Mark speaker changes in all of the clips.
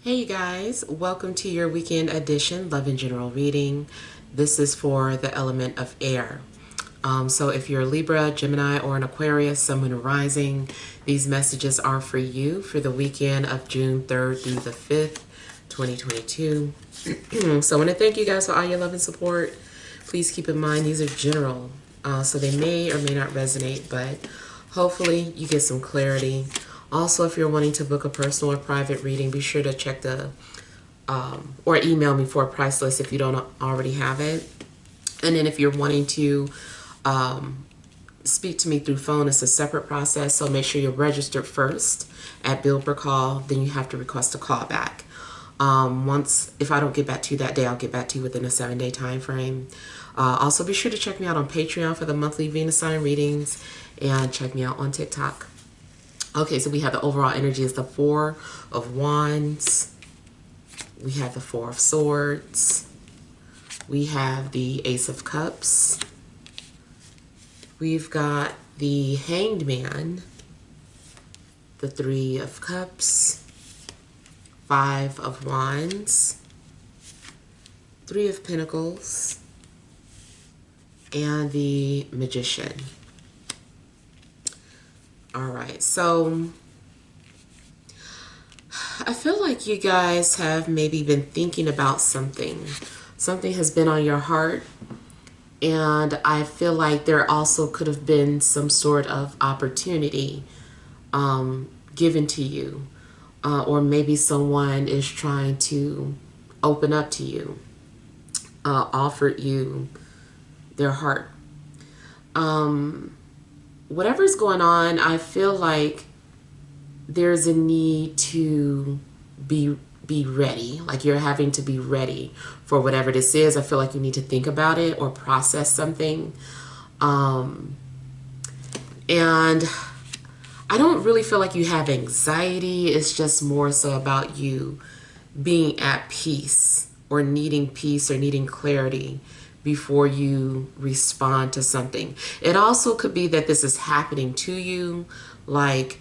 Speaker 1: Hey you guys, welcome to your weekend edition Love and General reading. This is for the element of air. So if you're a Libra, Gemini, or an Aquarius, Sun, Moon, or Rising, these messages are for you for the weekend of June 3rd through the 5th, 2022. So I want to thank you guys for all your love and support. Please keep in mind these are general, so they may or may not resonate, but hopefully you get some clarity. Also, if you're wanting to book a personal or private reading, be sure to check the or email me for a price list if you don't already have it. And then if you're wanting to speak to me through phone, it's a separate process. So make sure you're registered first at bill per call. Then you have to request a callback. If I don't get back to you that day, I'll get back to you within a 7-day time frame. Also, be sure to check me out on Patreon for the monthly Venus sign readings, and check me out on TikTok. Okay, so we have the overall energy is the Four of Wands. We have the Four of Swords. We have the Ace of Cups. We've got the Hanged Man, the Three of Cups, Five of Wands, Three of Pentacles, and the Magician. All right, so I feel like you guys have maybe been thinking about something. Something has been on your heart, and I feel like there also could have been some sort of opportunity given to you, or maybe someone is trying to open up to you, offered you their heart. Whatever's going on, I feel like there's a need to be ready. Like you're having to be ready for whatever this is. I feel like you need to think about it or process something. And I don't really feel like you have anxiety. It's just more so about you being at peace or needing clarity before you respond to something. It also could be that this is happening to you, like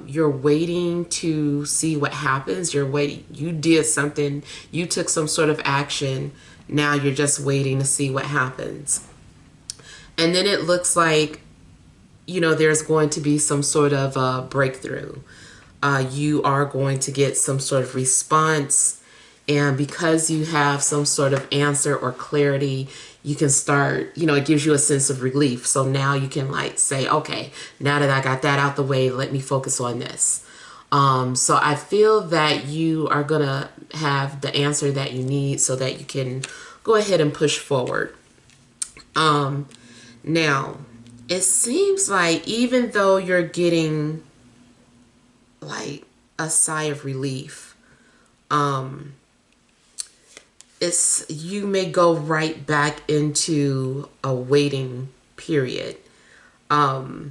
Speaker 1: you're waiting to see what happens. You did something, you took some sort of action, now you're just waiting to see what happens. And then it looks like, there's going to be some sort of a breakthrough. You are going to get some sort of response. And because you have some sort of answer or clarity, you can start, it gives you a sense of relief. So now you can say, okay, now that I got that out the way, let me focus on this. So I feel that you are going to have the answer that you need so that you can go ahead and push forward. Now, it seems like even though you're getting a sigh of relief, you may go right back into a waiting period. Kind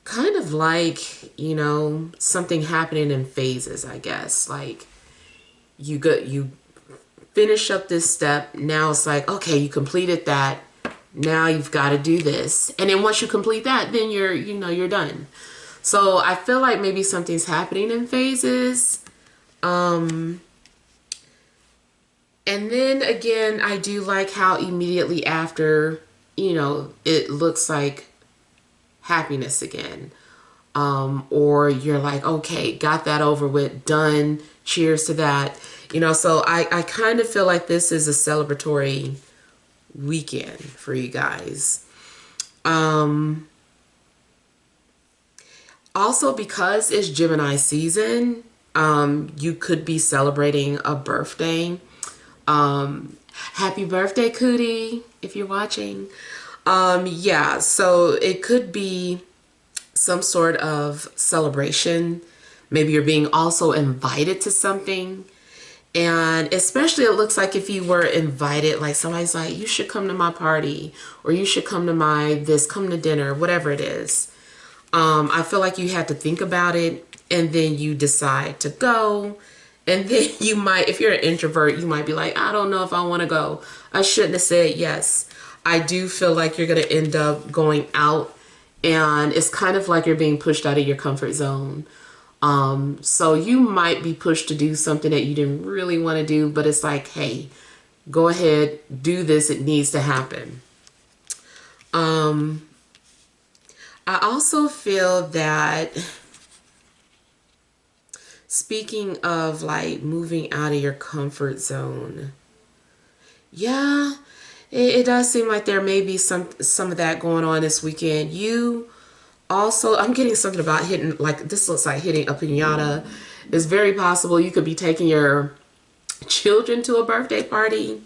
Speaker 1: of like, something happening in phases, I guess. Like you finish up this step. Now it's like, okay, you completed that. Now you've got to do this. And then once you complete that, then you're done. So I feel like maybe something's happening in phases. And then again, I do like how immediately after, it looks like happiness again. Or you're like, okay, got that over with, done, cheers to that. So I kind of feel like this is a celebratory weekend for you guys. Also, because it's Gemini season, you could be celebrating a birthday. Happy birthday, Cootie, if you're watching. Yeah, so it could be some sort of celebration. Maybe you're being also invited to something. And especially it looks like if you were invited, like somebody's like, you should come to my party, or you should come to come to dinner, whatever it is. I feel like you had to think about it and then you decide to go. And then you might, if you're an introvert, you might be like, I don't know if I want to go. I shouldn't have said yes. I do feel like you're going to end up going out, and it's kind of like you're being pushed out of your comfort zone. So you might be pushed to do something that you didn't really want to do, but it's like, hey, go ahead, do this. It needs to happen. I also feel that, speaking of like moving out of your comfort zone, yeah, it does seem like there may be some of that going on this weekend. You also, I'm getting something about hitting, like this looks like hitting a piñata. It's very possible you could be taking your children to a birthday party.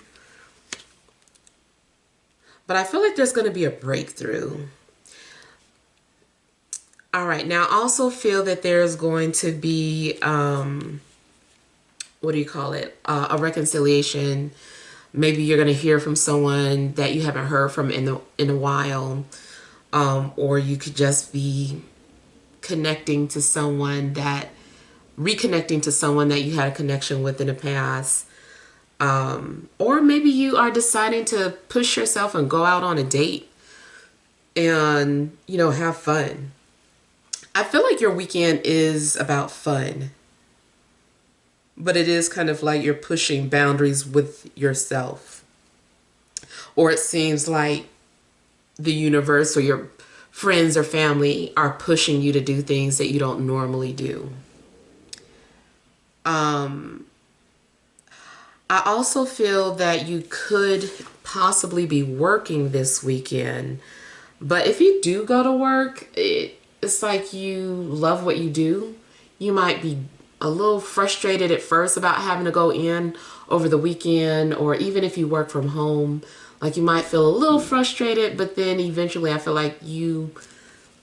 Speaker 1: But I feel like there's going to be a breakthrough. All right, now I also feel that there's going to be, what do you call it? A reconciliation. Maybe you're going to hear from someone that you haven't heard from in a while. Or you could just be reconnecting to someone that you had a connection with in the past. Or maybe you are deciding to push yourself and go out on a date and, have fun. I feel like your weekend is about fun, but it is kind of like you're pushing boundaries with yourself. Or it seems like the universe or your friends or family are pushing you to do things that you don't normally do. I also feel that you could possibly be working this weekend, but if you do go to work, it's like you love what you do. You might be a little frustrated at first about having to go in over the weekend, or even if you work from home, like you might feel a little frustrated, but then eventually I feel like you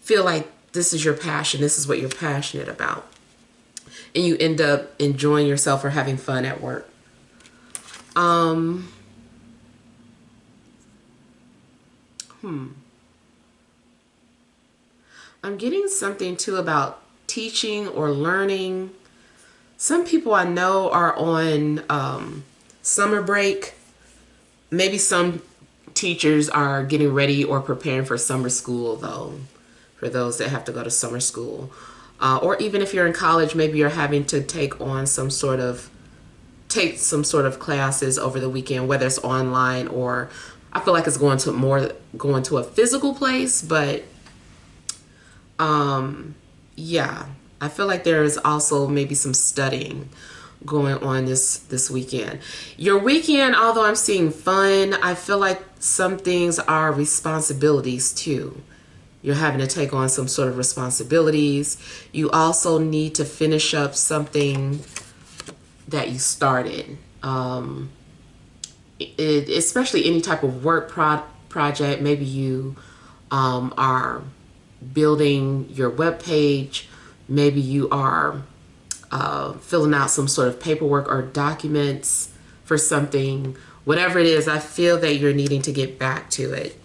Speaker 1: feel like this is your passion. This is what you're passionate about. And you end up enjoying yourself or having fun at work. I'm getting something too about teaching or learning. Some people I know are on summer break. Maybe some teachers are getting ready or preparing for summer school, though, for those that have to go to summer school. Or even if you're in college, maybe you're having to take some sort of classes over the weekend, whether it's online or I feel like it's going to a physical place, but yeah, I feel like there is also maybe some studying going on this weekend. Your weekend, although I'm seeing fun, I feel like some things are responsibilities too. You're having to take on some sort of responsibilities. You also need to finish up something that you started. Especially any type of work project. Maybe you are building your web page. Maybe you are filling out some sort of paperwork or documents for something. Whatever it is, I feel that you're needing to get back to it.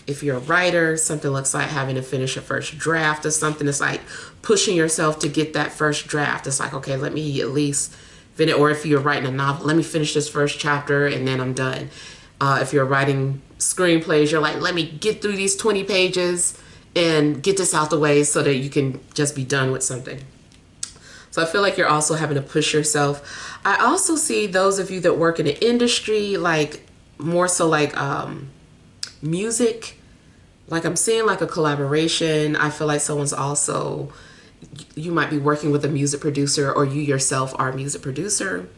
Speaker 1: If you're a writer, something looks like having to finish a first draft or something. It's like pushing yourself to get that first draft. It's like, okay, let me at least finish. Or if you're writing a novel, let me finish this first chapter and then I'm done. If you're writing screenplays, you're like, let me get through these 20 pages and get this out the way so that you can just be done with something. So I feel like you're also having to push yourself. I also see those of you that work in the industry, like more so like music. Like I'm seeing like a collaboration. I feel like you might be working with a music producer, or you yourself are a music producer.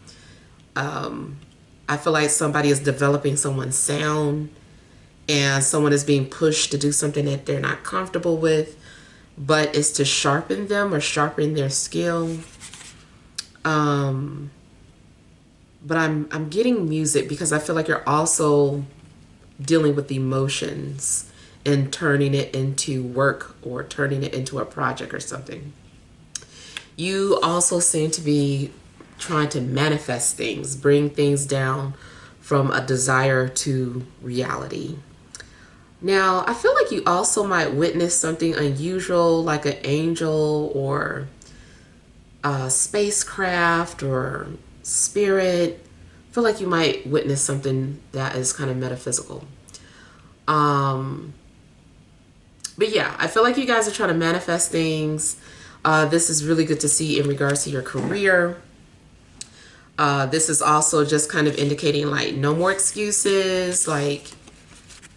Speaker 1: I feel like somebody is developing someone's sound and someone is being pushed to do something that they're not comfortable with, but it's to sharpen them or sharpen their skill. But I'm getting music because I feel like you're also dealing with emotions and turning it into work or turning it into a project or something. You also seem to be trying to manifest things, bring things down from a desire to reality. Now, I feel like you also might witness something unusual, like an angel or a spacecraft or spirit. I feel like you might witness something that is kind of metaphysical. But yeah, I feel like you guys are trying to manifest things. This is really good to see in regards to your career. This is also just kind of indicating like no more excuses. Like,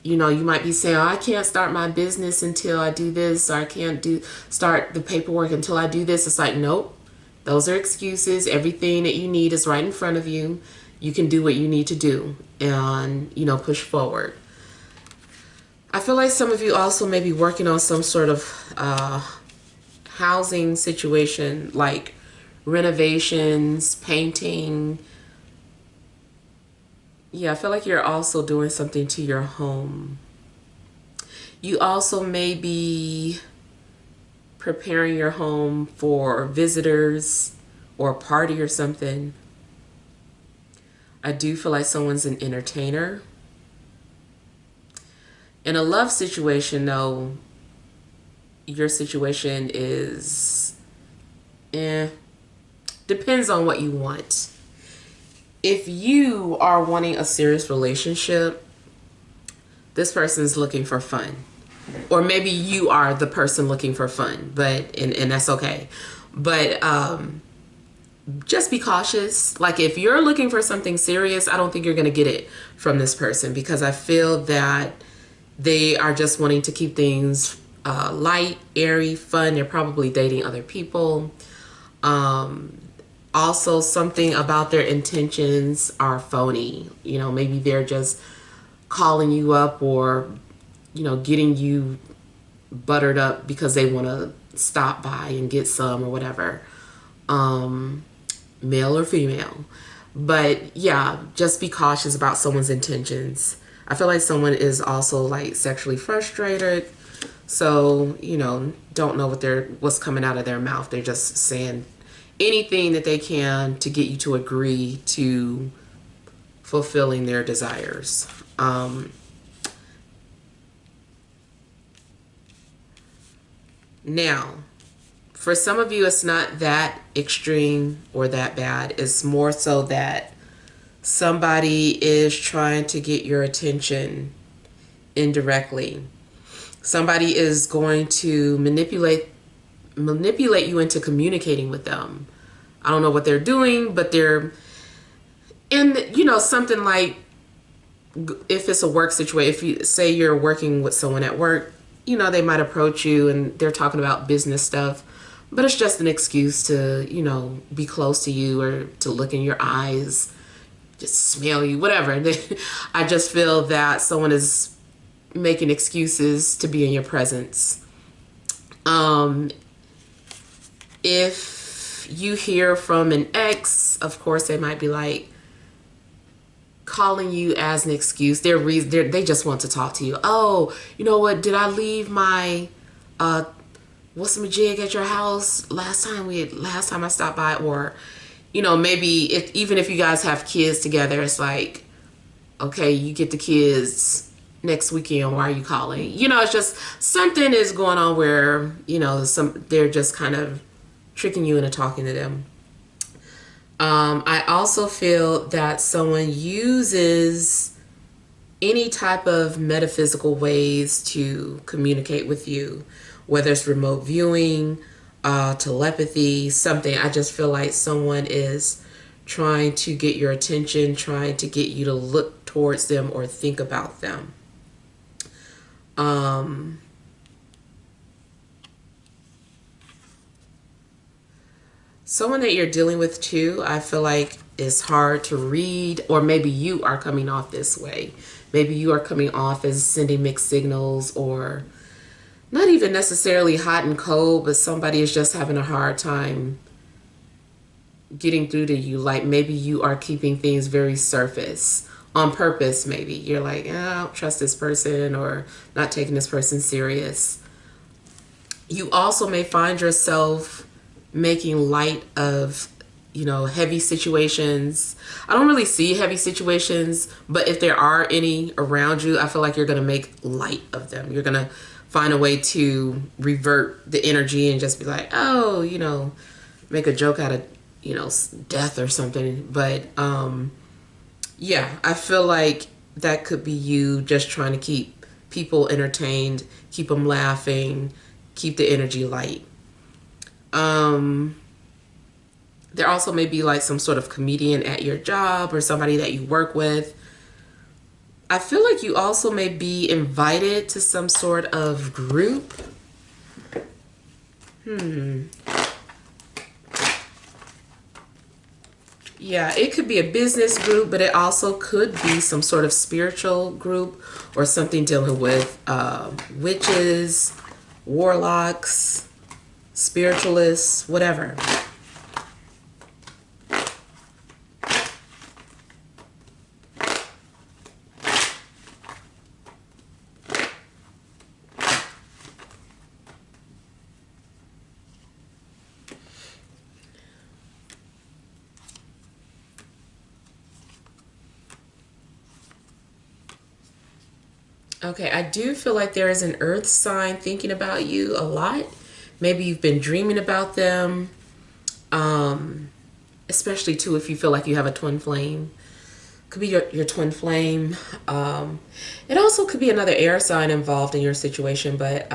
Speaker 1: you know, you might be saying, oh, I can't start my business until I do this, or I can't start the paperwork until I do this. It's like, nope, those are excuses. Everything that you need is right in front of you. You can do what you need to do and, you know, push forward. I feel like some of you also may be working on some sort of housing situation, like renovations, painting. Yeah, I feel like you're also doing something to your home. You also may be preparing your home for visitors or a party or something. I do feel like someone's an entertainer. In a love situation, though, your situation is, depends on what you want. If you are wanting a serious relationship, this person's looking for fun. Or maybe you are the person looking for fun, but and that's okay. But just be cautious. Like if you're looking for something serious, I don't think you're going to get it from this person, because I feel that they are just wanting to keep things light, airy, fun. They're probably dating other people. Also, something about their intentions are phony. You know, maybe they're just calling you up or, you know, getting you buttered up because they want to stop by and get some or whatever. Male or female. But yeah, just be cautious about someone's intentions. I feel like someone is also like sexually frustrated. So, you know, don't know what's coming out of their mouth. They're just saying anything that they can to get you to agree to fulfilling their desires. Now, for some of you, it's not that extreme or that bad. It's more so that somebody is trying to get your attention indirectly. Somebody is going to manipulate you into communicating with them. I don't know what they're doing, but they're in, you know, something like, if it's a work situation, if you say you're working with someone at work, you know, they might approach you and they're talking about business stuff, but it's just an excuse to, you know, be close to you or to look in your eyes, just smell you, whatever. I just feel that someone is making excuses to be in your presence. If you hear from an ex, of course, they might be like calling you as an excuse. They just want to talk to you. Oh, you know what? Did I leave my what's my jig at your house last time I stopped by? Or, you know, maybe even if you guys have kids together, it's like, okay, you get the kids next weekend. Why are you calling? You know, it's just something is going on where, you know, they're just kind of tricking you into talking to them. I also feel that someone uses any type of metaphysical ways to communicate with you, whether it's remote viewing, telepathy, something. I just feel like someone is trying to get your attention, trying to get you to look towards them or think about them. Someone that you're dealing with too, I feel like is hard to read, or maybe you are coming off this way. Maybe you are coming off as sending mixed signals, or not even necessarily hot and cold, but somebody is just having a hard time getting through to you. Like maybe you are keeping things very surface on purpose. Maybe you're like, I don't trust this person, or not taking this person serious. You also may find yourself making light of, you know, heavy situations. I don't really see heavy situations, but if there are any around you, I feel like you're going to make light of them. You're going to find a way to revert the energy and just be like, oh, you know, make a joke out of, you know, death or something. But yeah, I feel like that could be you just trying to keep people entertained, keep them laughing, keep the energy light. There also may be like some sort of comedian at your job or somebody that you work with. I feel like you also may be invited to some sort of group. Yeah, it could be a business group, but it also could be some sort of spiritual group or something dealing with witches, warlocks, spiritualists, whatever. Okay, I do feel like there is an earth sign thinking about you a lot. Maybe you've been dreaming about them, especially too if you feel like you have a twin flame. Could be your twin flame. It also could be another air sign involved in your situation, but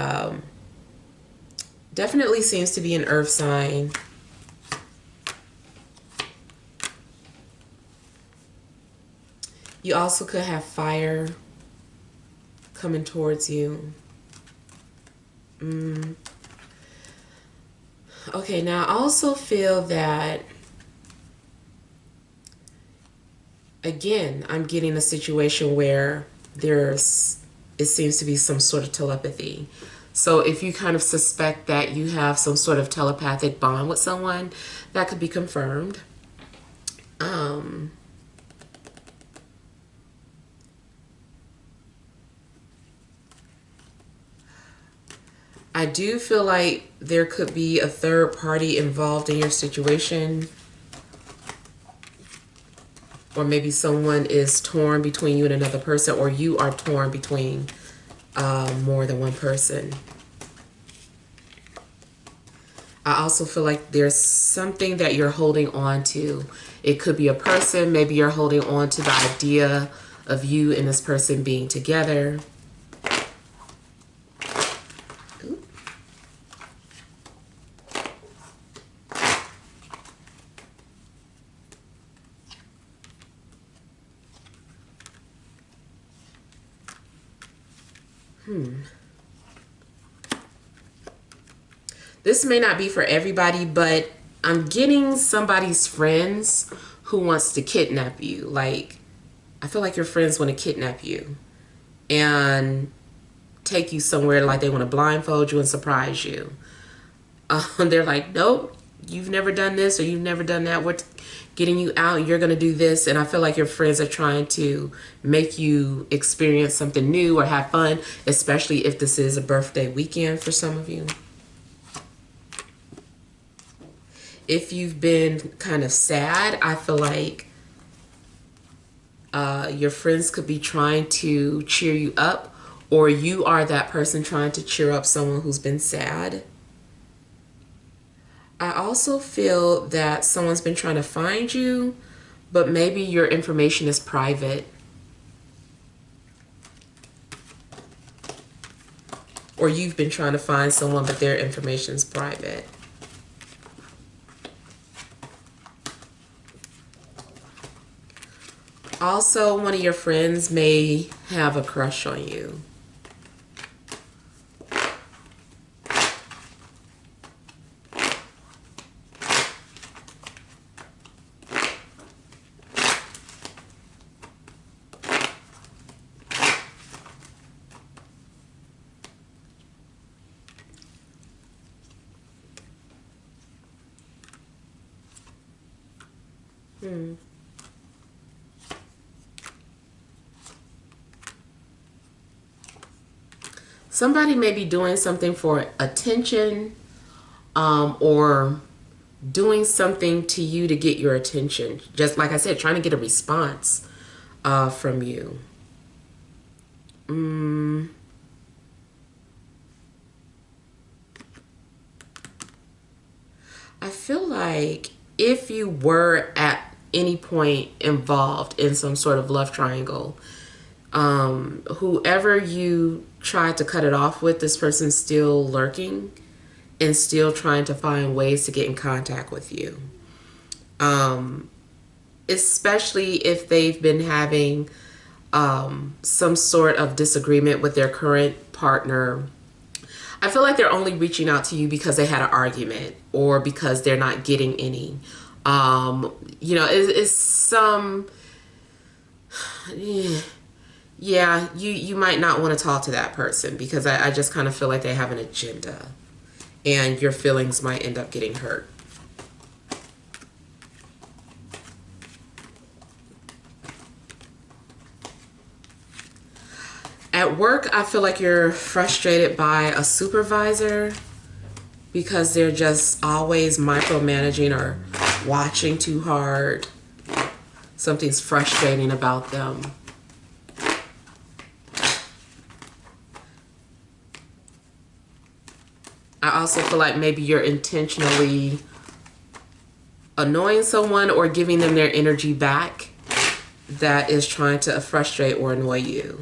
Speaker 1: definitely seems to be an earth sign. You also could have fire coming towards you. Okay, now I also feel that, again, I'm getting a situation where it seems to be some sort of telepathy. So if you kind of suspect that you have some sort of telepathic bond with someone, that could be confirmed. I do feel like there could be a third party involved in your situation. Or maybe someone is torn between you and another person, or you are torn between more than one person. I also feel like there's something that you're holding on to. It could be a person. Maybe you're holding on to the idea of you and this person being together. This may not be for everybody, but I'm getting somebody's friends who wants to kidnap you. Like, I feel like your friends want to kidnap you and take you somewhere. Like, they want to blindfold you and surprise you. They're like, nope, you've never done this or you've never done that. We're getting you out. You're going to do this. And I feel like your friends are trying to make you experience something new or have fun, especially if this is a birthday weekend for some of you. If you've been kind of sad, I feel like your friends could be trying to cheer you up, or you are that person trying to cheer up someone who's been sad. I also feel that someone's been trying to find you, but maybe your information is private. Or you've been trying to find someone, but their information is private. Also, one of your friends may have a crush on you. Somebody may be doing something for attention, or doing something to you to get your attention. Just like I said, trying to get a response from you. I feel like if you were at any point involved in some sort of love triangle, whoever you tried to cut it off with, this person's still lurking and still trying to find ways to get in contact with you. Especially if they've been having some sort of disagreement with their current partner. I feel like they're only reaching out to you because they had an argument or because they're not getting any. It's some... Yeah, you might not want to talk to that person because I just kind of feel like they have an agenda and your feelings might end up getting hurt. At work, I feel like you're frustrated by a supervisor because they're just always micromanaging or watching too hard. Something's frustrating about them. I also feel like maybe you're intentionally annoying someone or giving them their energy back that is trying to frustrate or annoy you.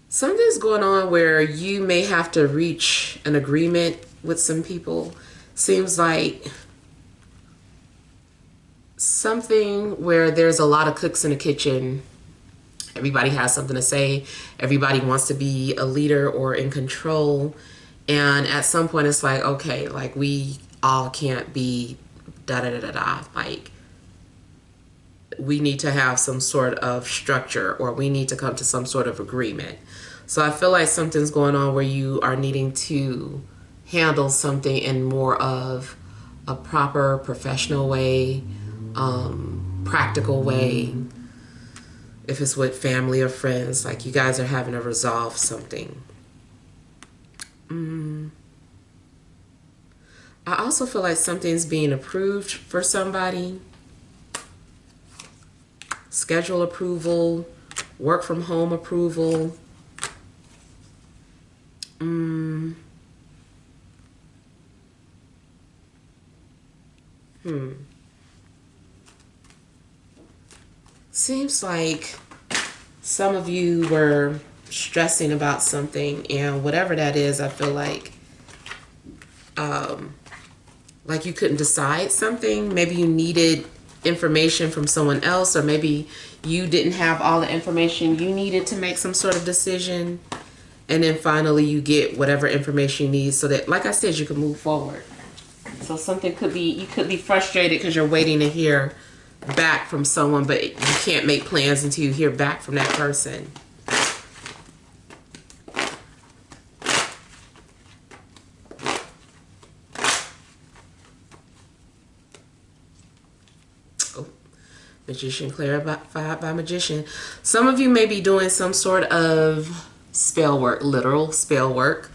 Speaker 1: Something's going on where you may have to reach an agreement with some people. Seems like something where there's a lot of cooks in the kitchen. Everybody has something to say. Everybody wants to be a leader or in control. And at some point it's like, okay, like we all can't be da-da-da-da-da. Like we need to have some sort of structure or we need to come to some sort of agreement. So I feel like something's going on where you are needing to handle something in more of a proper professional way, practical way. If it's with family or friends, like you guys are having to resolve something. I also feel like something's being approved for somebody. Schedule approval, work from home approval. Seems like some of you were stressing about something, and whatever that is, I feel like you couldn't decide something. Maybe you needed information from someone else, or maybe you didn't have all the information you needed to make some sort of decision. And then finally you get whatever information you need so that, like I said, you can move forward. So something could be, you could be frustrated because you're waiting to hear back from someone, but you can't make plans until you hear back from that person. Magician clarified by magician. Some of you may be doing some sort of spell work, literal spell work.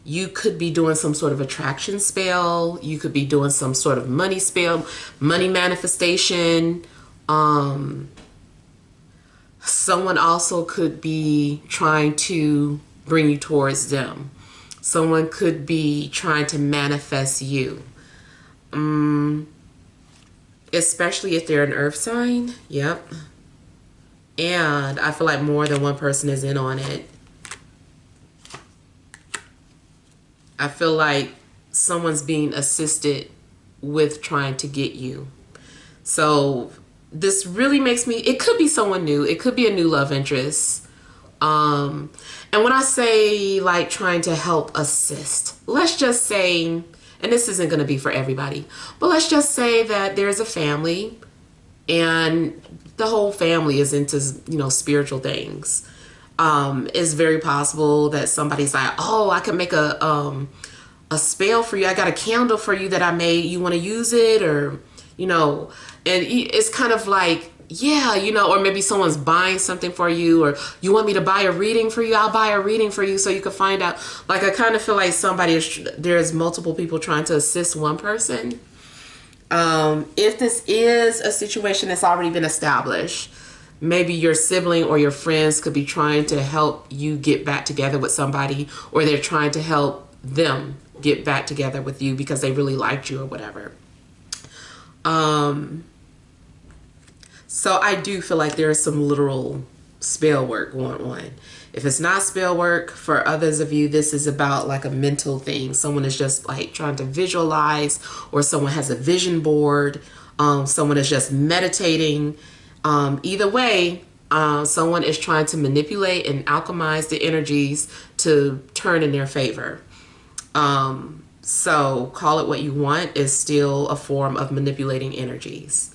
Speaker 1: You could be doing some sort of attraction spell. You could be doing some sort of money spell, money manifestation. Someone also could be trying to bring you towards them. Someone could be trying to manifest you. Especially if they're an earth sign. Yep. And I feel like more than one person is in on it. I feel like someone's being assisted with trying to get you. So this really makes me, it could be someone new. It could be a new love interest. And when I say like trying to help assist, let's just say, and this isn't going to be for everybody, but let's just say that there's a family and the whole family is into, spiritual things. It's very possible that somebody's like, oh, I can make a spell for you. I got a candle for you that I made. You want to use it? Or, and it's kind of like, yeah, or maybe someone's buying something for you, or you want me to buy a reading for you? I'll buy a reading for you so you can find out. Like, I kind of feel like there's multiple people trying to assist one person. If this is a situation that's already been established, maybe your sibling or your friends could be trying to help you get back together with somebody, or they're trying to help them get back together with you because they really liked you or whatever. So I do feel like there is some literal spell work going on. If it's not spell work, for others of you, this is about like a mental thing. Someone is just like trying to visualize, or someone has a vision board. Someone is just meditating. Either way, someone is trying to manipulate and alchemize the energies to turn in their favor. So call it what you want, is still a form of manipulating energies.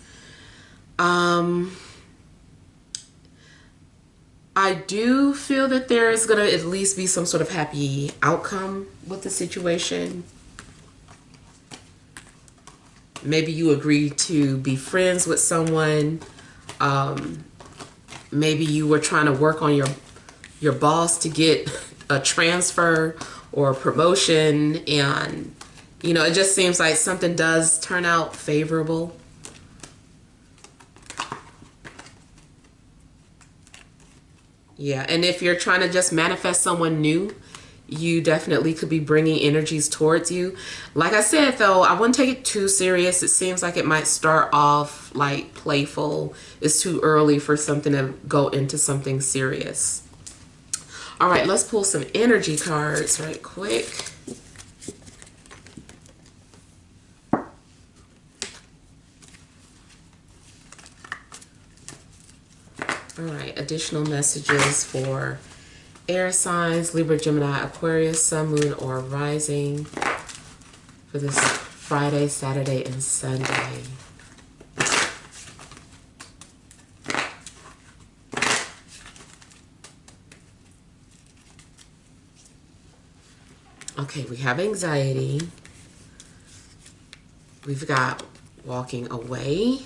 Speaker 1: I do feel that there is going to at least be some sort of happy outcome with the situation. Maybe you agree to be friends with someone. Maybe you were trying to work on your boss to get a transfer or a promotion, and you know, it just seems like something does turn out favorable. Yeah, and if you're trying to just manifest someone new, you definitely could be bringing energies towards you. Like I said, though, I wouldn't take it too serious. It seems like it might start off like playful. It's too early for something to go into something serious. All right, let's pull some energy cards right quick. All right, additional messages for air signs, Libra, Gemini, Aquarius, Sun, Moon, or Rising for this Friday, Saturday, and Sunday. Okay, we have anxiety. We've got walking away.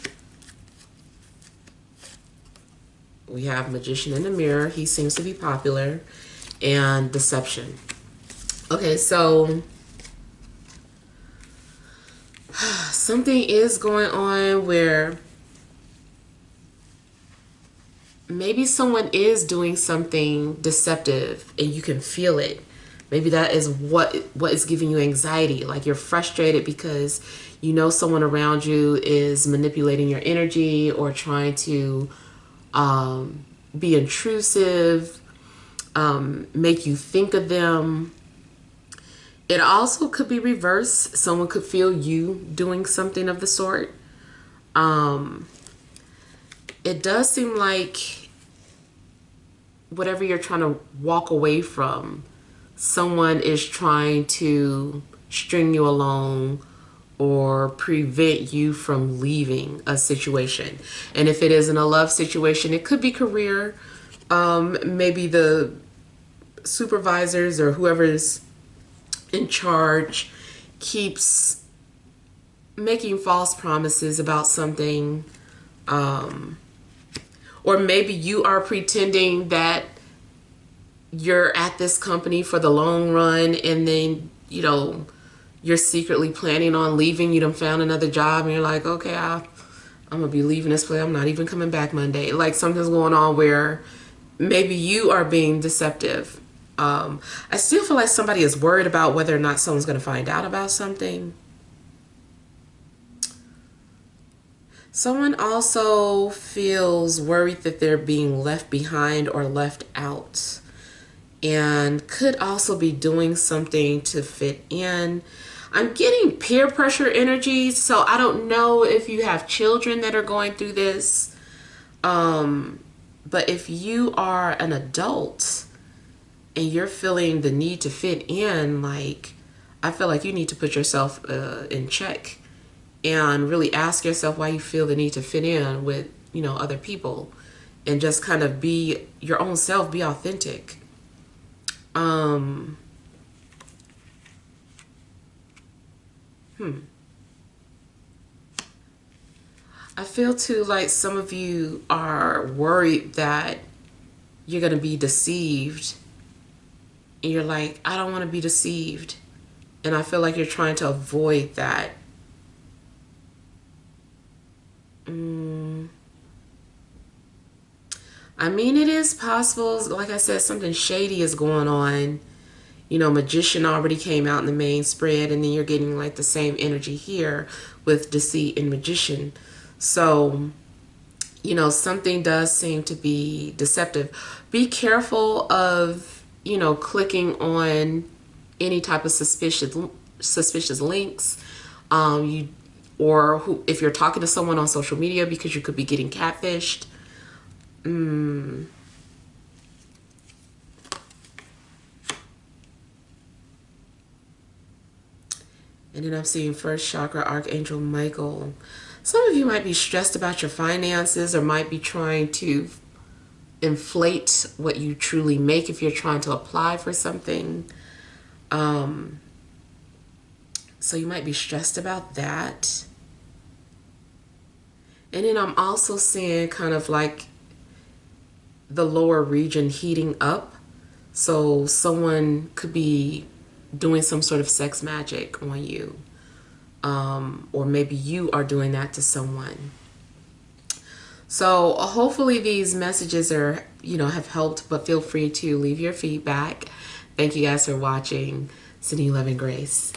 Speaker 1: We have Magician in the Mirror. He seems to be popular. And deception. Okay, so something is going on where maybe someone is doing something deceptive and you can feel it. Maybe that is what is giving you anxiety. Like you're frustrated because you know someone around you is manipulating your energy or trying to be intrusive, make you think of them. It also could be reversed. Someone could feel you doing something of the sort. It does seem like whatever you're trying to walk away from, someone is trying to string you along or prevent you from leaving a situation. And if it isn't a love situation, it could be career. Maybe the supervisors or whoever's in charge keeps making false promises about something. Or maybe you are pretending that you're at this company for the long run, and then, you know, you're secretly planning on leaving. You done found another job and you're like, okay, I'm gonna be leaving this place. I'm not even coming back Monday. Like something's going on where maybe you are being deceptive. I still feel like somebody is worried about whether or not someone's gonna find out about something. Someone also feels worried that they're being left behind or left out, and could also be doing something to fit in. I'm getting peer pressure energies, so I don't know if you have children that are going through this. But if you are an adult and you're feeling the need to fit in, like, I feel like you need to put yourself in check and really ask yourself why you feel the need to fit in with, you know, other people, and just kind of be your own self, be authentic. I feel too like some of you are worried that you're going to be deceived. And you're like, I don't want to be deceived. And I feel like you're trying to avoid that. I mean, it is possible. Like I said, something shady is going on. You know, Magician already came out in the main spread, and then you're getting like the same energy here with Deceit and Magician. So you know, something does seem to be deceptive. Be careful of, you know, clicking on any type of suspicious links. You or who, if you're talking to someone on social media, because you could be getting catfished. And then I'm seeing first chakra, Archangel Michael. Some of you might be stressed about your finances or might be trying to inflate what you truly make if you're trying to apply for something. So you might be stressed about that. And then I'm also seeing kind of like the lower region heating up. So someone could be doing some sort of sex magic on you. Or maybe you are doing that to someone. So hopefully these messages are, you know, have helped, but feel free to leave your feedback. Thank you guys for watching. Sending you love and grace.